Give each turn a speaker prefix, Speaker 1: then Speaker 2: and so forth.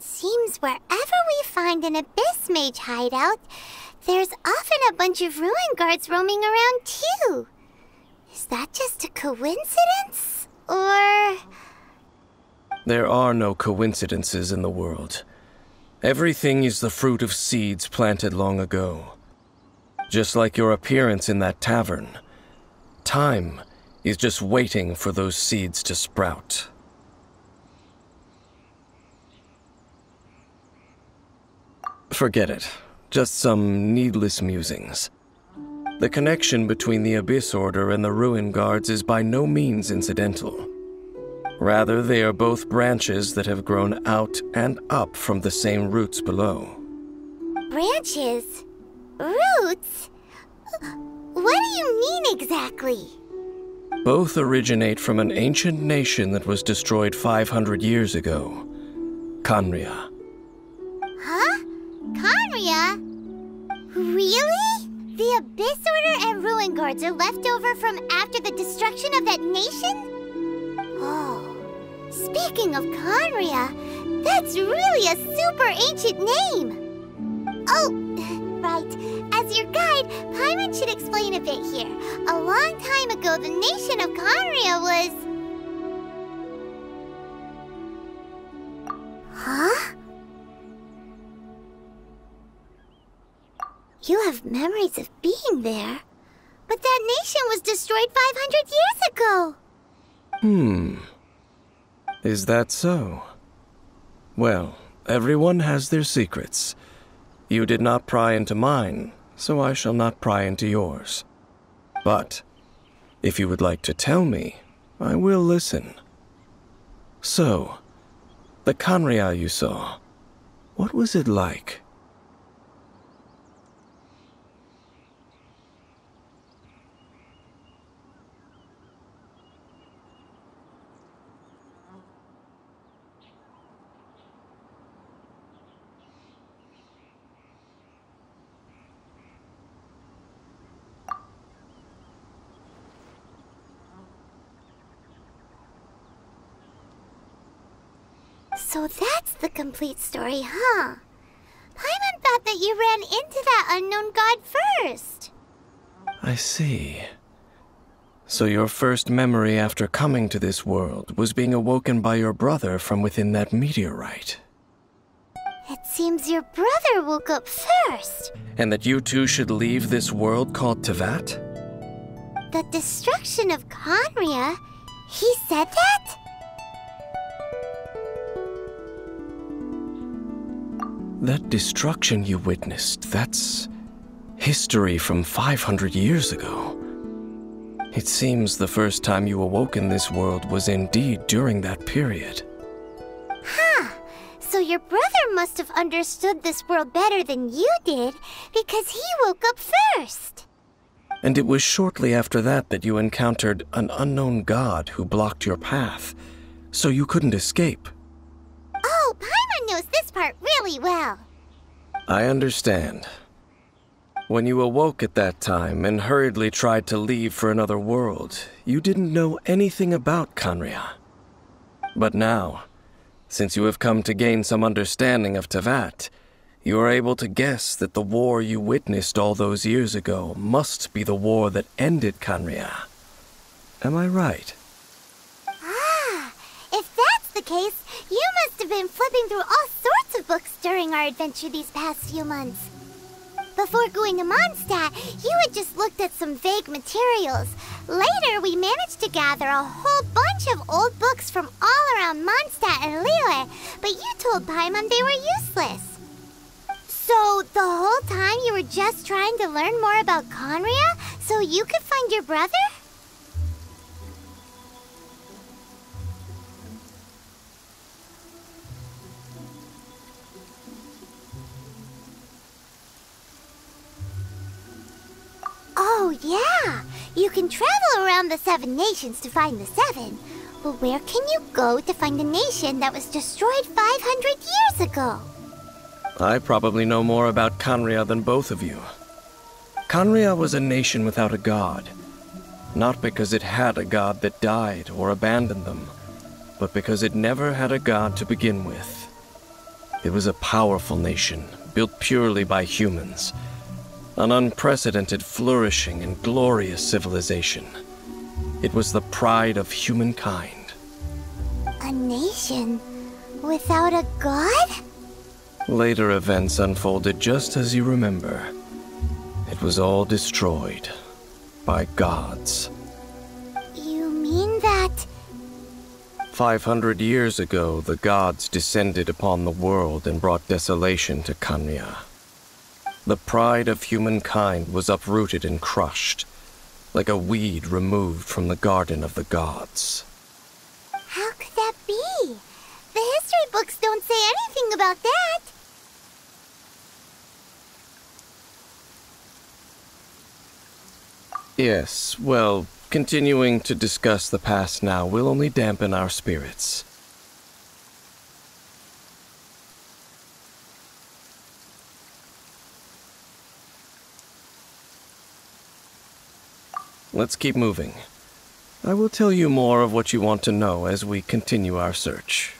Speaker 1: Seems wherever we find an Abyss Mage hideout, there's often a bunch of ruin guards roaming around too. Is that just a coincidence? Or...
Speaker 2: There are no coincidences in the world. Everything is the fruit of seeds planted long ago. Just like your appearance in that tavern, time is just waiting for those seeds to sprout. Forget it. Just some needless musings. The connection between the Abyss Order and the Ruin Guards is by no means incidental. Rather, they are both branches that have grown out and up from the same roots below.
Speaker 1: Branches? Roots? What do you mean exactly?
Speaker 2: Both originate from an ancient nation that was destroyed 500 years ago. Khaenri'ah.
Speaker 1: Huh? Khaenri'ah? Really? The Abyss Order and Ruin Guards are left over from after the destruction of that nation? Oh, speaking of Khaenri'ah, that's really a super ancient name. Oh, right. As your guide, Paimon should explain a bit here. A long time ago, the nation of Khaenri'ah was... Huh? You have memories of being there. But that nation was destroyed 500 years ago.
Speaker 2: Is that so? Well, everyone has their secrets. You did not pry into mine, so I shall not pry into yours. But, if you would like to tell me, I will listen. So, the Khaenri'ah you saw, what was it like?
Speaker 1: So that's the complete story, huh? Paimon thought that you ran into that unknown god first.
Speaker 2: I see. So your first memory after coming to this world was being awoken by your brother from within that meteorite.
Speaker 1: It seems your brother woke up first.
Speaker 2: And that you two should leave this world called Teyvat?
Speaker 1: The destruction of Khaenri'ah? He said that?
Speaker 2: That destruction you witnessed, that's history from 500 years ago. It seems the first time you awoke in this world was indeed during that period.
Speaker 1: Huh. So your brother must have understood this world better than you did, because he woke up first.
Speaker 2: And it was shortly after that that you encountered an unknown god who blocked your path, so you couldn't escape.
Speaker 1: Oh, Paimon knows this part really well.
Speaker 2: I understand. When you awoke at that time and hurriedly tried to leave for another world, you didn't know anything about Khaenri'ah. But now, since you have come to gain some understanding of Teyvat, you are able to guess that the war you witnessed all those years ago must be the war that ended Khaenri'ah. Am I right?
Speaker 1: Ah, if that's the case, you must have been flipping through all sorts of books during our adventure these past few months. Before going to Mondstadt, you had just looked at some vague materials. Later, we managed to gather a whole bunch of old books from all around Mondstadt and Liyue, but you told Paimon they were useless. So, the whole time you were just trying to learn more about Khaenri'ah so you could find your brother? Oh, yeah! You can travel around the 7 nations to find the 7. But where can you go to find a nation that was destroyed 500 years ago?
Speaker 2: I probably know more about Khaenri'ah than both of you. Khaenri'ah was a nation without a god. Not because it had a god that died or abandoned them, but because it never had a god to begin with. It was a powerful nation, built purely by humans. An unprecedented, flourishing, and glorious civilization. It was the pride of humankind.
Speaker 1: A nation without a god?
Speaker 2: Later events unfolded just as you remember. It was all destroyed by gods.
Speaker 1: You mean that...
Speaker 2: 500 years ago, the gods descended upon the world and brought desolation to Kanya. The pride of humankind was uprooted and crushed, like a weed removed from the garden of the gods.
Speaker 1: How could that be? The history books don't say anything about that.
Speaker 2: Yes, well, continuing to discuss the past now will only dampen our spirits. Let's keep moving. I will tell you more of what you want to know as we continue our search.